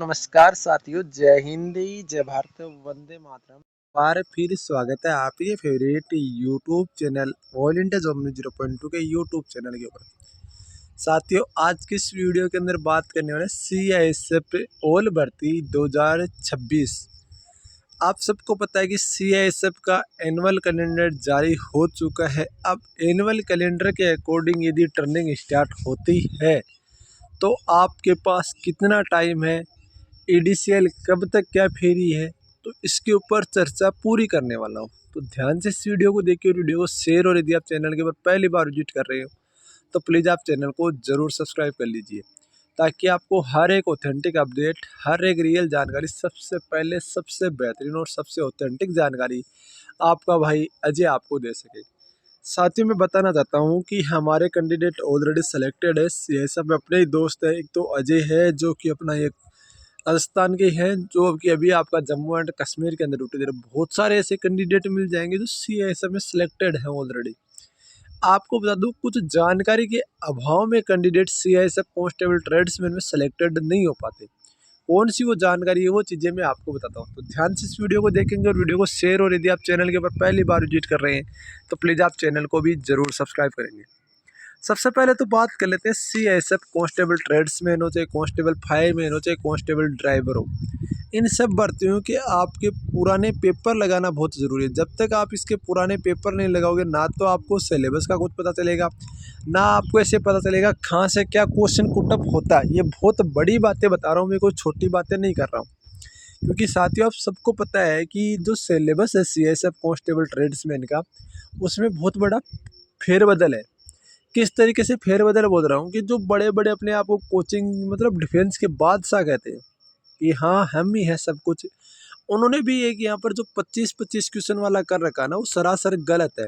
नमस्कार साथियों, जय हिंद, जय भारत, वंदे मातरम। बार फिर स्वागत है आपके favourite YouTube channel all India job news 0.2 के यूट्यूब चैनल के ऊपर। साथियों, आज की इस वीडियो के अंदर बात करने वाले CISF ऑल भर्ती 2026। आप सबको पता है कि CISF का एनुअल कैलेंडर जारी हो चुका है। अब एनुअल कैलेंडर के अकॉर्डिंग यदि टर्निंग स्टार्ट होती है तो आपके पास कितना टाइम है, EDCL कब तक क्या फेरी है, तो इसके ऊपर चर्चा पूरी करने वाला हूँ। तो ध्यान से इस वीडियो को देखिए, वीडियो को शेयर, और यदि आप चैनल के ऊपर पहली बार विजिट कर रहे हो तो प्लीज़ आप चैनल को ज़रूर सब्सक्राइब कर लीजिए, ताकि आपको हर एक ऑथेंटिक अपडेट, हर एक रियल जानकारी सबसे पहले, सबसे बेहतरीन और सबसे ऑथेंटिक जानकारी आपका भाई अजय आपको दे सके। साथ ही मैं बताना चाहता हूँ कि हमारे कैंडिडेट ऑलरेडी सेलेक्टेड है। ये सब अपने ही दोस्त है। एक तो अजय है जो कि अपना एक राजस्थान के हैं, जो कि अभी आपका जम्मू एंड कश्मीर के अंदर ड्यूटी दे रहे। बहुत सारे ऐसे कैंडिडेट मिल जाएंगे जो CISF में सिलेक्टेड हैं ऑलरेडी। आपको बता दूं, कुछ जानकारी के अभाव में कैंडिडेट CISF कांस्टेबल ट्रेड्समैन में सिलेक्टेड नहीं हो पाते। कौन सी वो जानकारी है, वो चीज़ें मैं आपको बताता हूँ। तो ध्यान से इस वीडियो को देखेंगे और वीडियो को शेयर, और यदि आप चैनल के ऊपर पहली बार विजिट कर रहे हैं तो प्लीज़ आप चैनल को भी ज़रूर सब्सक्राइब करेंगे। सबसे पहले तो बात कर लेते हैं CISF कांस्टेबल ट्रेड्समैन हो, चाहे कांस्टेबल फायरमैन हो, चाहे कांस्टेबल ड्राइवर हो। इन सब भर्तियों के आपके पुराने पेपर लगाना बहुत ज़रूरी है। जब तक आप इसके पुराने पेपर नहीं लगाओगे, ना तो आपको सिलेबस का कुछ पता चलेगा, ना आपको ऐसे पता चलेगा कहाँ से क्या क्वेश्चन पुटअप होता है। ये बहुत बड़ी बातें बता रहा हूँ मैं, कोई छोटी बातें नहीं कर रहा हूँ। क्योंकि साथियों, आप सबको पता है कि जो सिलेबस है CISF कांस्टेबल ट्रेड्समैन का, उसमें बहुत बड़ा फेरबदल है। किस तरीके से फेरबदल बोल रहा हूँ कि जो बड़े बड़े अपने आप को कोचिंग, मतलब डिफेंस के बादशाह कहते हैं कि हाँ हम ही है सब कुछ, उन्होंने भी एक यहाँ पर जो 25-25 क्वेश्चन वाला कर रखा ना, वो सरासर गलत है।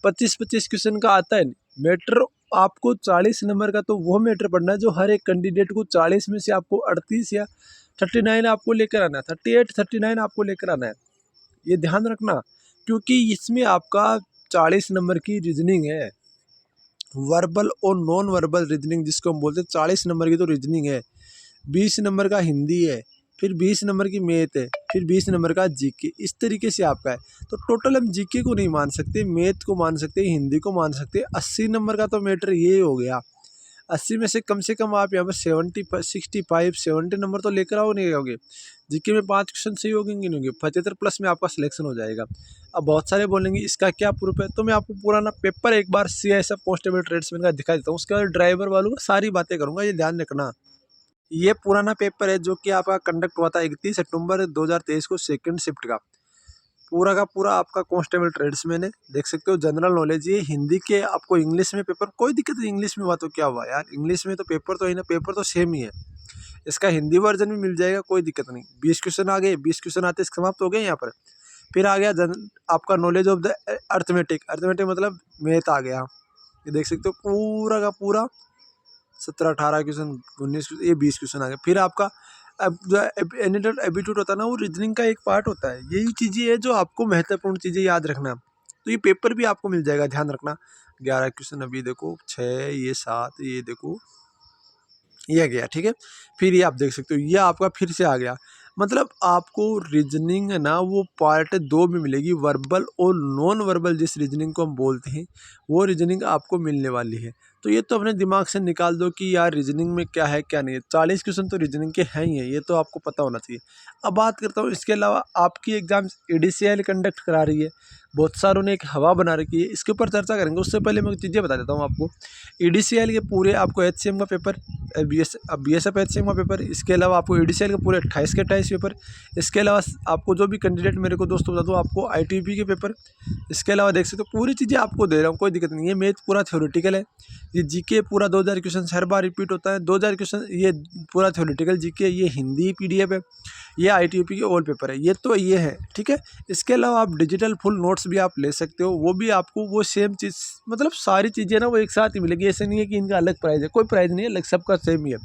25-25 क्वेश्चन का आता है मैटर। आपको 40 नंबर का तो वो मैटर पढ़ना है जो हर एक कैंडिडेट को 40 में से आपको 38 या 39 आपको लेकर आना है, 38-39 आपको लेकर आना है। ये ध्यान रखना, क्योंकि इसमें आपका 40 नंबर की रीजनिंग है, वर्बल और नॉन वर्बल रीजनिंग जिसको हम बोलते हैं। 40 नंबर की तो रीजनिंग है, 20 नंबर का हिंदी है, फिर 20 नंबर की मैथ है, फिर 20 नंबर का GK। इस तरीके से आपका है। तो टोटल हम GK को नहीं मान सकते, मैथ को मान सकते, हिंदी को मान सकते। 80 नंबर का तो मैटर ये हो गया। 80 में से कम आप यहाँ पर 65-70 नंबर तो लेकर आओ, नहीं आओगे। GK में 5 क्वेश्चन सही होंगे नहीं होंगे, 75 प्लस में आपका सिलेक्शन हो जाएगा। अब बहुत सारे बोलेंगे इसका क्या प्रूफ है, तो मैं आपको पुराना पेपर एक बार CISF कांस्टेबल ट्रेड्समैन का दिखा देता हूँ। उसके बाद ड्राइवर वालों का सारी बातें करूँगा, ये ध्यान रखना। ये पुराना पेपर है जो कि आपका कंडक्ट हुआ था 31 सितंबर 2023 को, सेकंड शिफ्ट का पूरा आपका कांस्टेबल ट्रेड्समैन है। देख सकते हो, जनरल नॉलेज। ये हिंदी के आपको इंग्लिश में पेपर, कोई दिक्कत नहीं, इंग्लिश में हुआ तो क्या हुआ यार, इंग्लिश में तो पेपर तो है ना, पेपर तो सेम ही है। इसका हिंदी वर्जन भी मिल जाएगा, कोई दिक्कत नहीं। 20 क्वेश्चन आ गए, 20 क्वेश्चन आते समाप्त हो गए यहाँ पर। फिर आ गया आपका knowledge of the arithmetic. Arithmetic मतलब मैथ आ गया। ये देख सकते हो पूरा का पूरा 17-18 क्वेश्चन, 19, ये 20 क्वेश्चन आ गए। फिर आपका अब जो एनिटल एबिट्यूड होता है ना, वो रीजनिंग का एक पार्ट होता है। यही चीज़ें है जो आपको महत्वपूर्ण चीज़ें याद रखना। तो ये पेपर भी आपको मिल जाएगा, ध्यान रखना। 11 क्वेश्चन, अभी देखो 6, ये 7, ये देखो ये गया, ठीक है। फिर ये आप देख सकते हो, ये आपका फिर से आ गया। मतलब आपको रीजनिंग है ना, वो पार्ट 2 में मिलेगी। वर्बल और नॉन वर्बल जिस रीजनिंग को हम बोलते हैं, वो रीजनिंग आपको मिलने वाली है। तो ये तो अपने दिमाग से निकाल दो कि यार रीजनिंग में क्या है क्या नहीं है। 40 क्वेश्चन तो रीजनिंग के हैं ही है, ये तो आपको पता होना चाहिए। अब बात करता हूँ, इसके अलावा आपकी एग्जाम EDCL कंडक्ट करा रही है, बहुत सारों ने एक हवा बना रखी है, इसके ऊपर चर्चा करेंगे। उससे पहले मैं चीज़ें बता देता हूँ आपको। EDCL के पूरे आपको HCM का पेपर, BSF HCM का पेपर, इसके अलावा आपको EDCL के पूरे 28 के 28 पेपर। इसके अलावा आपको जो भी कैंडिडेट मेरे को दोस्तों बता दो, आपको ITP के पेपर। इसके अलावा देख सकते हो पूरी चीज़ें आपको दे रहा हूँ, कोई दिक्कत नहीं है। मैथ पूरा थ्योरेटिकल है। ये GK पूरा 2000 क्वेश्चन हर बार रिपीट होता है, 2000 क्वेश्चन ये पूरा थ्योरेटिकल GK। ये हिंदी PDF है, ये ITP के ऑल पेपर है। ये तो ये है, ठीक है। इसके अलावा आप डिजिटल फुल नोट्स भी आप ले सकते हो, वो भी आपको वो सेम चीज़, मतलब सारी चीज़ें ना वो एक साथ ही मिलेगी। ऐसे नहीं है कि इनका अलग प्राइस है, कोई प्राइस नहीं है, अलग सबका सेम ही है।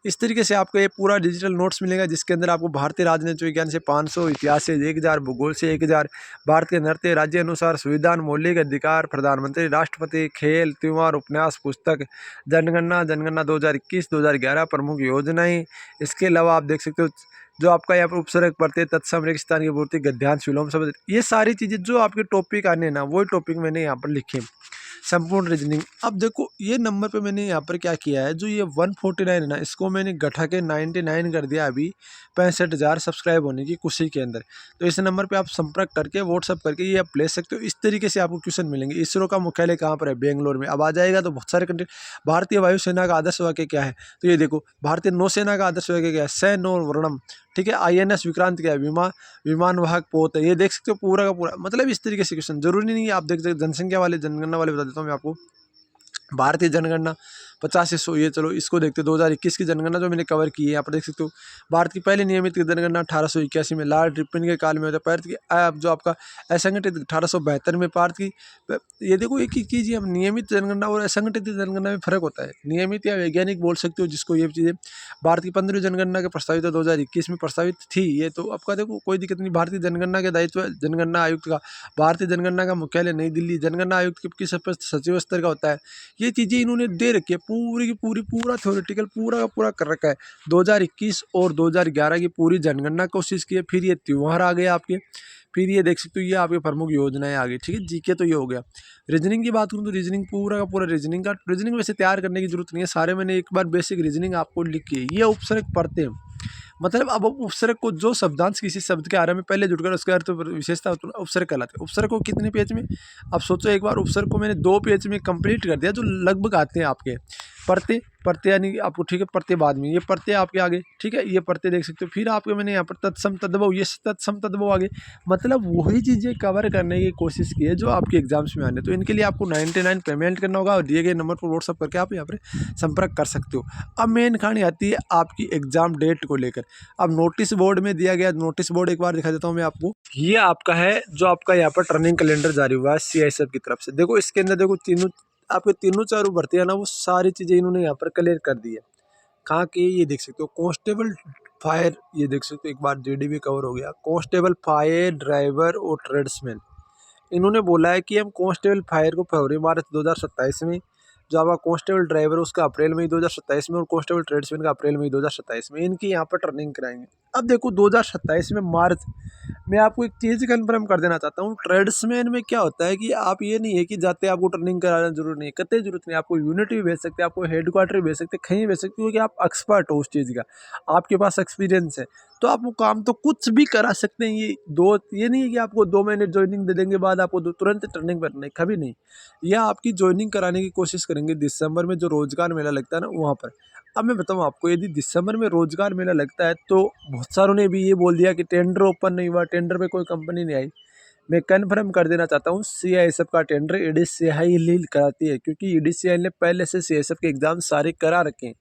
इस तरीके से आपको ये पूरा डिजिटल नोट्स मिलेगा, जिसके अंदर आपको भारतीय राजनीति विज्ञान से 500, इतिहास से 1000, भूगोल से 1000, भारत के नृत्य, राज्य अनुसार संविधान, मौलिक अधिकार, प्रधानमंत्री, राष्ट्रपति, खेल, त्योहार, उपन्यास, पुस्तक, जनगणना, जनगणना 2021, 2011, प्रमुख योजनाएं। इसके अलावा आप देख सकते हो जो आपका यहाँ पर उपसर्ग पढ़ते तत्सम रेगिस्तान की पूर्ति, गद्यांश, विलोम शब्द, ये सारी चीज़ें जो आपके टॉपिक आने हैं ना, वही टॉपिक मैंने यहाँ पर लिखे। संपूर्ण रीजनिंग। अब देखो ये नंबर पे मैंने यहाँ पर क्या किया है, जो ये 149 है ना, इसको मैंने घटा के 99 कर दिया अभी 65,000 सब्सक्राइब होने की खुशी के अंदर। तो इस नंबर पे आप संपर्क करके व्हाट्सअप करके ये आप ले सकते हो। इस तरीके से आपको क्वेश्चन मिलेंगे। इसरो का मुख्यालय कहाँ पर है? बेंगलोर में। अब आ जाएगा तो बहुत सारे कंट्री। भारतीय वायुसेना का आदर्श वाक्य क्या है? तो ये देखो, भारतीय नौसेना का आदर्श वाक्य क्या है? स नौ वर्णम। ठीक है। INS विक्रांत क्या है? विमान वाहक पोत है। ये देख सकते हो पूरा का पूरा, मतलब इस तरीके से क्वेश्चन जरूरी नहीं है आप देख सकते। जनसंख्या वाले, जनगणना वाले बता देता हूँ मैं आपको। भारतीय जनगणना 50 से 100, ये चलो इसको देखते। 2021 की जनगणना जो मैंने कवर की है, यहाँ पर देख सकते हो। भारत की पहली नियमित जनगणना 1881 में लॉर्ड रिपन के काल में होता है। भारत की जो आपका असंगठित 1872 में। भारत की, ये देखो एक ही चीज़, हम नियमित जनगणना और असंगठित जनगणना में फर्क होता है। नियमित या वैज्ञानिक बोल सकते हो जिसको, ये चीज़ें। भारत की 15वीं जनगणना के प्रस्तावित 2021 में प्रस्तावित थी ये, तो आपका देखो कोई दिक्कत नहीं। भारतीय जनगणना के दायित्व जनगणना आयुक्त का। भारतीय जनगणना का मुख्यालय नई दिल्ली। जनगणना आयुक्त किस सचिव स्तर का होता है? ये चीज़ें इन्होंने दे रखी है पूरी की पूरी, पूरा थ्योरेटिकल पूरा का पूरा कर रखा है। 2021 और 2011 की पूरी जनगणना कोशिश की है। फिर ये त्योहार आ गए आपके। फिर ये देख सकते हो ये आपके प्रमुख योजनाएं आ गई। ठीक है। जीके तो ये हो गया। रीजनिंग की बात करूँ तो रीजनिंग पूरा का पूरा, रीजनिंग वैसे तैयार करने की जरूरत नहीं है, सारे मैंने एक बार बेसिक रीजनिंग आपको लिख के, ये उपसर्ग पढ़ते हैं। मतलब अब उपसर्ग को, जो शब्दांश किसी शब्द के आरंभ में पहले जुड़कर उसका अर्थ विशेषता उपसर्ग कहलाते हैं। उपसर्ग को कितने पेज में, अब सोचो एक बार, उपसर्ग को मैंने 2 पेज में कंप्लीट कर दिया, जो लगभग आते हैं आपके पढ़ते यानी आपको। ठीक है। पढ़ते बाद में, ये पढ़ते आपके आगे। ठीक है। ये पढ़ते देख सकते हो। फिर आपके मैंने यहाँ पर तत्सम तद्भव, ये तत्सम तद्भव आगे। मतलब वही चीज़ें कवर करने की कोशिश की है जो आपके एग्जाम्स में आने। तो इनके लिए आपको 99 पेमेंट करना होगा और दिए गए नंबर पर व्हाट्सअप करके आप यहाँ पर संपर्क कर सकते हो। अब मेन कहानी आती है आपकी एग्जाम डेट को लेकर। अब नोटिस बोर्ड में दिया गया, नोटिस बोर्ड एक बार दिखा देता हूँ मैं आपको। ये आपका है जो आपका यहाँ पर टर्निंग कैलेंडर जारी हुआ है CISF की तरफ से। देखो इसके अंदर देखो तीनों आपके तीनों चारों भर्तियां ना, वो सारी चीज़ें इन्होंने यहाँ पर क्लियर कर दी है। कहाँ की? ये देख सकते हो कांस्टेबल फायर, ये देख सकते हो एक बार JD भी कवर हो गया। कांस्टेबल फायर, ड्राइवर और ट्रेड्समैन। इन्होंने बोला है कि हम कांस्टेबल फायर को फरवरी मार्च 2027 में, जो आपका कांस्टेबल ड्राइवर उसका अप्रैल मई 2027 में, और कांस्टेबल ट्रेड्समैन का अप्रैल मई 2027 में इनकी यहाँ पर ट्रेनिंग कराएंगे। अब देखो 2027 में मार्च, मैं आपको एक चीज़ कंफर्म कर देना चाहता हूँ। ट्रेड्समैन में क्या होता है कि आप ये नहीं है कि जाते आपको ट्रेनिंग कराना जरूर नहीं है, कतई जरूरत नहीं। आपको यूनिट भी भेज सकते हैं, आपको हेडक्वार्टर भी भेज सकते हैं, कहीं भेज सकते हो, क्योंकि आप एक्सपर्ट हो उस चीज़ का, आपके पास एक्सपीरियंस है, तो आप वो काम तो कुछ भी करा सकते हैं। ये नहीं है कि आपको 2 महीने ज्वाइनिंग दे देंगे, बाद आपको तुरंत ट्रेनिंग करना है, कभी नहीं। यह आपकी ज्वाइनिंग कराने की कोशिश करेंगे दिसंबर में, जो रोजगार मेला लगता है ना, वहाँ पर। अब मैं बताऊँ आपको, यदि दिसंबर में रोजगार मेला लगता है तो बहुत सारों ने भी ये बोल दिया कि टेंडर ओपन नहीं हुआ, टेंडर पे कोई कंपनी नहीं आई। मैं कन्फर्म कर देना चाहता हूँ, CISF का टेंडर EDCIL कराती है, क्योंकि EDCIL ने पहले से CISF के एग्जाम सारे करा रखे हैं।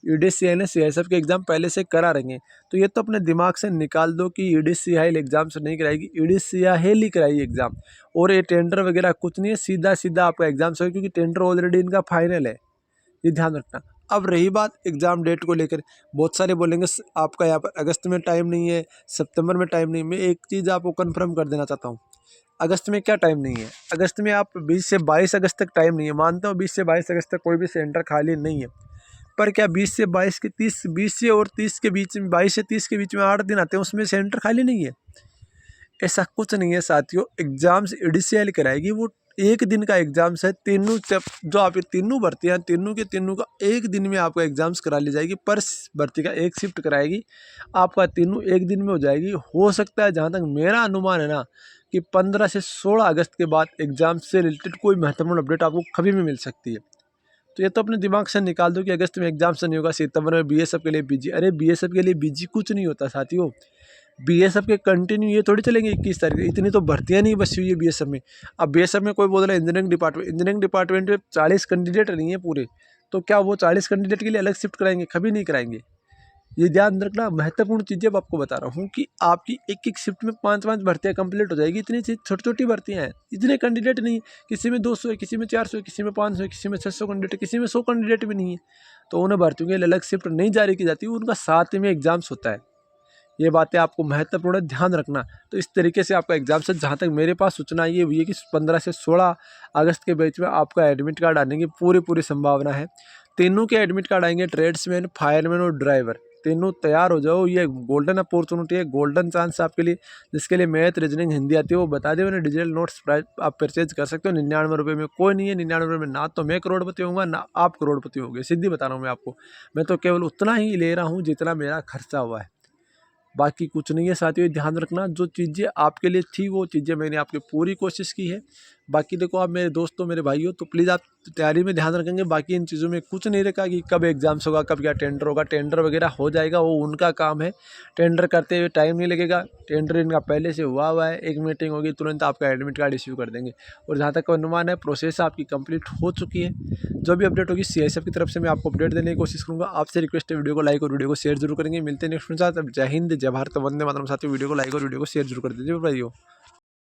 EDCIL ने CISF के एग्जाम पहले से करा रखे हैं। तो ये तो अपने दिमाग से निकाल दो कि EDCIL एग्जाम से नहीं कराएगी, EDCIL ही कराएगी एग्जाम। और ये टेंडर वगैरह कुछ नहीं है, सीधा सीधा आपका एग्जाम से, क्योंकि टेंडर ऑलरेडी इनका फाइनल है, ये ध्यान रखना। अब रही बात एग्ज़ाम डेट को लेकर, बहुत सारे बोलेंगे आपका यहाँ पर अगस्त में टाइम नहीं है, सितंबर में टाइम नहीं है। मैं एक चीज़ आपको कंफर्म कर देना चाहता हूँ, अगस्त में क्या टाइम नहीं है? अगस्त में आप 20 से 22 अगस्त तक टाइम नहीं है, मानता हूँ 20 से 22 अगस्त तक कोई भी सेंटर खाली नहीं है। पर क्या 20 से 22 के 30, 20 से और 30 के बीच में, 22 से 30 के बीच में 8 दिन आते हैं, उसमें सेंटर खाली नहीं है? ऐसा कुछ नहीं है साथियों। एग्जाम्स EDCIL कराएगी, वो एक दिन का एग्जाम्स है। तीनों जो आप तीनों भर्तियाँ हैं, तीनों के तीनों का एक दिन में आपका एग्जाम्स करा ली जाएगी। पर भर्ती का एक शिफ्ट कराएगी, आपका तीनों एक दिन में हो जाएगी। हो सकता है, जहाँ तक मेरा अनुमान है ना, कि 15 से 16 अगस्त के बाद एग्जाम से रिलेटेड कोई महत्वपूर्ण अपडेट आपको कभी भी मिल सकती है। तो ये तो अपने दिमाग से निकाल दो कि अगस्त में एग्जाम से नहीं होगा, सितंबर में BSF के लिए बिजी। अरे BSF के लिए बिजी कुछ नहीं होता साथियों। BSF के कंटिन्यू ये थोड़ी चलेंगे 21 तारीख, इतनी तो भर्तियां नहीं बची हुई है BSF में। अब BSF में कोई बोल रहा है इंजीनियरिंग डिपार्टमेंट में 40 कैंडिडेट नहीं है पूरे, तो क्या वो 40 कैंडिडेट के लिए अलग शिफ्ट कराएंगे? कभी नहीं कराएंगे। ये ध्यान रखना, महत्वपूर्ण चीज़ें आपको बता रहा हूँ कि आपकी एक एक शिफ्ट में 5-5 भर्तियाँ कंप्लीट हो जाएगी। इतनी छोटी छोटी भर्तियाँ हैं, इतने कैंडिडेट नहीं, किसी में 200 है, किसी में 400 है, किसी में 500 है, किसी में 600 कैंडिडेट है, किसी में 100 कैंडिडेट भी नहीं है। तो उन्हें भर्तियों के लिए अलग शिफ्ट नहीं जारी की जाती, उनका साथ में एग्जाम्स होता है। ये बातें आपको महत्वपूर्ण ध्यान रखना। तो इस तरीके से आपका एग्जाम से जहाँ तक मेरे पास सूचना ये हुई है कि 15 से 16 अगस्त के बीच में आपका एडमिट कार्ड आने की पूरी संभावना है। तीनों के एडमिट कार्ड आएंगे, ट्रेड्समैन, फायरमैन और ड्राइवर। तीनों तैयार हो जाओ, ये गोल्डन अपॉर्चुनिटी है, गोल्डन चांस आपके लिए। जिसके लिए मैथ, रीजनिंग, हिंदी आती है वो बता दें, उन्हें डिजिटल नोट्स प्राइस आप परचेज कर सकते हो 99 रुपये में। कोई नहीं है 99 रुपये में, ना तो मैं करोड़पति होऊंगा ना आप करोड़पति होंगे, सीधी बता रहा हूँ मैं आपको। मैं तो केवल उतना ही ले रहा हूँ जितना मेरा खर्चा हुआ है, बाकी कुछ नहीं है। साथियों ध्यान रखना, जो चीज़ें आपके लिए थी वो चीज़ें मैंने आपकी पूरी कोशिश की है। बाकी देखो, आप मेरे दोस्तों, मेरे भाई हो, तो प्लीज़ आप तैयारी में ध्यान रखेंगे। बाकी इन चीज़ों में कुछ नहीं रखा कि कब एग्जाम्स होगा, कब क्या टेंडर होगा। टेंडर वगैरह हो जाएगा, वो उनका काम है। टेंडर करते हुए टाइम नहीं लगेगा, टेंडर इनका पहले से हुआ है। एक मीटिंग होगी, तुरंत आपका एडमिट कार्ड इश्यू कर देंगे। और जहाँ तक अनुमान है, प्रोसेस आपकी कंप्लीट हो चुकी है। जो भी अपडेट होगी CISF की तरफ से मैं आपको अपडेट देने की कोशिश करूँगा। आपसे रिक्वेस्ट है, वीडियो को लाइक और वीडियो को शेयर जरूर करेंगे। मिलते हैं नेक्स्ट में साथ। अब जय हिंद, जय भारत, वंदे मातरम। साथियों वीडियो को लाइक और वीडियो को शेयर जरूर कर दीजिए भाइयों।